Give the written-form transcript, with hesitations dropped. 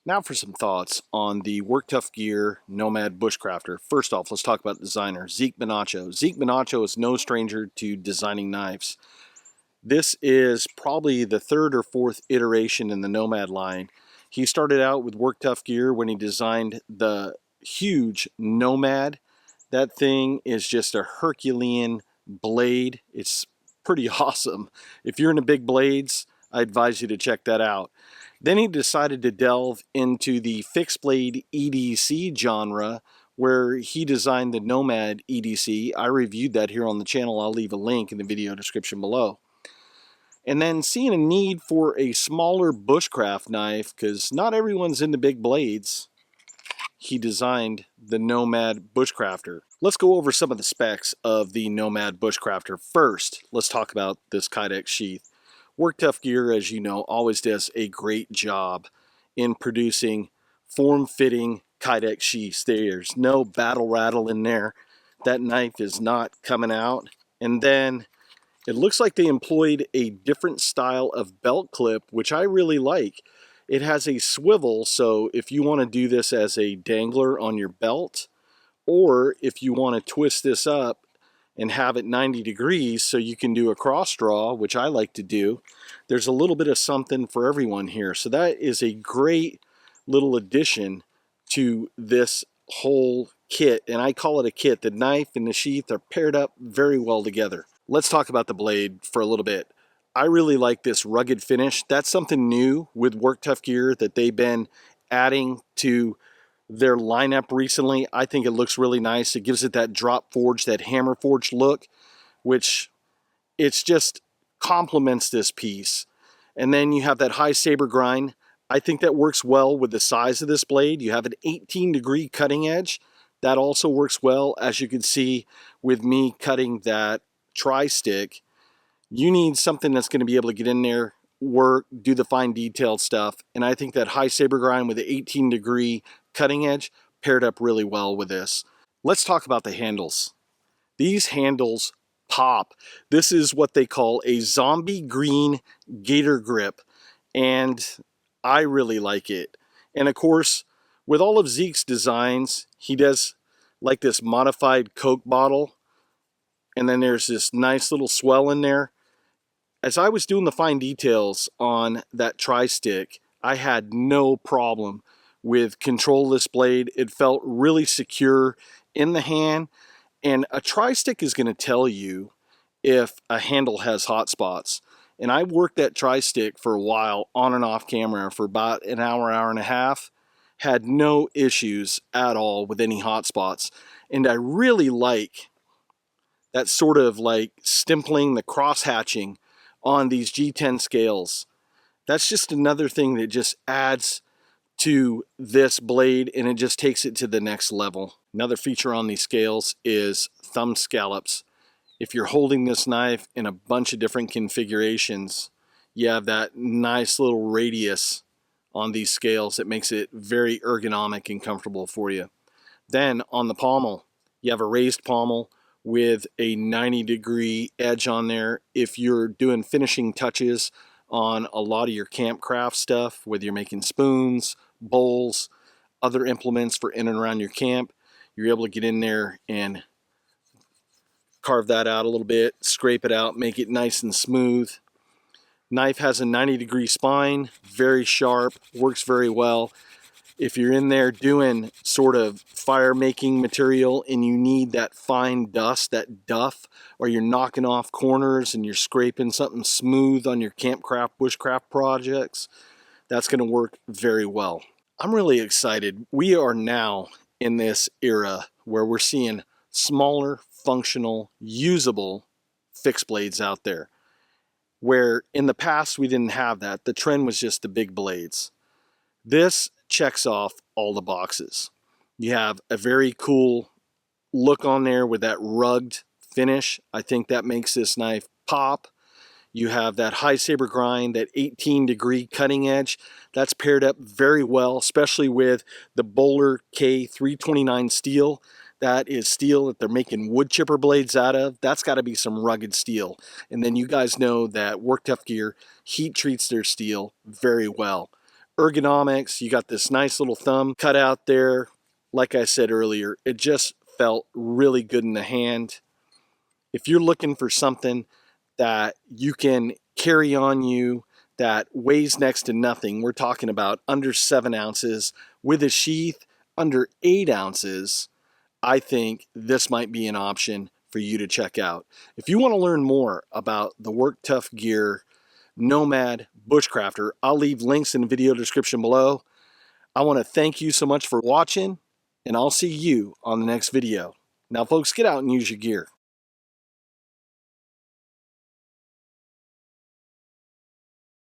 Now for some thoughts on the Work Tough Gear Nomad Bushcrafter. First off, let's talk about the designer, Zeke Minacho. Zeke Minacho is no stranger to designing knives. This is probably the third or fourth iteration in the Nomad line. He started out with Work Tough Gear when he designed the huge Nomad. That thing is just a Herculean blade. It's pretty awesome. If you're into big blades, I advise you to check that out. Then he decided to delve into the fixed blade EDC genre, where he designed the Nomad EDC. I reviewed that here on the channel. I'll leave a link in the video description below. And then seeing a need for a smaller bushcraft knife, because not everyone's into big blades, he designed the Nomad Bushcrafter. Let's go over some of the specs of the Nomad Bushcrafter. First, let's talk about this Kydex sheath. Work Tough Gear, as you know, always does a great job in producing form-fitting Kydex sheaths. There's no battle rattle in there. That knife is not coming out. And then it looks like they employed a different style of belt clip, which I really like. It has a swivel, so if you want to do this as a dangler on your belt, or if you want to twist this up and have it 90 degrees so you can do a cross draw, which I like to do, there's a little bit of something for everyone here. So that is a great little addition to this whole kit, and I call it a kit. The knife and the sheath are paired up very well together. Let's talk about the blade for a little bit. I really like this rugged finish. That's something new with Work Tough Gear that they've been adding to their lineup recently. I think it looks really nice. It gives it that drop forge, that hammer forged look, which it's just complements this piece. And then you have that high saber grind. I think that works well with the size of this blade. You have an 18-degree cutting edge. That also works well, as you can see with me cutting that tri-stick. You need something that's going to be able to get in there, work, do the fine detailed stuff, and I think that high saber grind with the 18-degree cutting edge paired up really well with this. Let's talk about the handles. These handles pop. This is what they call a zombie green gator grip, and I really like it. And of course, with all of Zeke's designs, he does like this modified Coke bottle, and then there's this nice little swell in there. As I was doing the fine details on that tri-stick, I had no problem with control of this blade. It felt really secure in the hand, and a tri-stick is going to tell you if a handle has hot spots. And I worked that tri-stick for a while on and off camera for about an hour, hour and a half. Had no issues at all with any hot spots. And I really like that sort of like stimpling, the cross hatching on these G10 scales. That's just another thing that just adds to this blade, and it just takes it to the next level. Another feature on these scales is thumb scallops. If you're holding this knife in a bunch of different configurations, you have that nice little radius on these scales that makes it very ergonomic and comfortable for you. Then on the pommel, you have a raised pommel with a 90-degree edge on there. If you're doing finishing touches on a lot of your camp craft stuff, whether you're making spoons, bowls, other implements for in and around your camp, you're able to get in there and carve that out a little bit, scrape it out, make it nice and smooth. Knife has a 90-degree spine, very sharp, works very well. If you're in there doing sort of fire making material and you need that fine dust, that duff, or you're knocking off corners and you're scraping something smooth on your campcraft, bushcraft projects, that's going to work very well. I'm really excited. We are now in this era where we're seeing smaller, functional, usable fixed blades out there. Where in the past we didn't have that. The trend was just the big blades. This checks off all the boxes. You have a very cool look on there with that rugged finish. I think that makes this knife pop. You have that high saber grind, that 18-degree cutting edge. That's paired up very well, especially with the Bowler K329 steel. That is steel that they're making wood chipper blades out of. That's got to be some rugged steel. And then you guys know that Work Tough Gear heat treats their steel very well. ergonomics. You got this nice little thumb cut out there. Like I said earlier, it just felt really good in the hand. If you're looking for something that you can carry on you, that weighs next to nothing, we're talking about under 7 ounces with a sheath under 8 ounces, I think this might be an option for you to check out. If you want to learn more about the Work Tuff Gear Nomad Bushcrafter, I'll leave links in the video description below. I want to thank you so much for watching, and I'll see you on the next video. Now folks, get out and use your gear.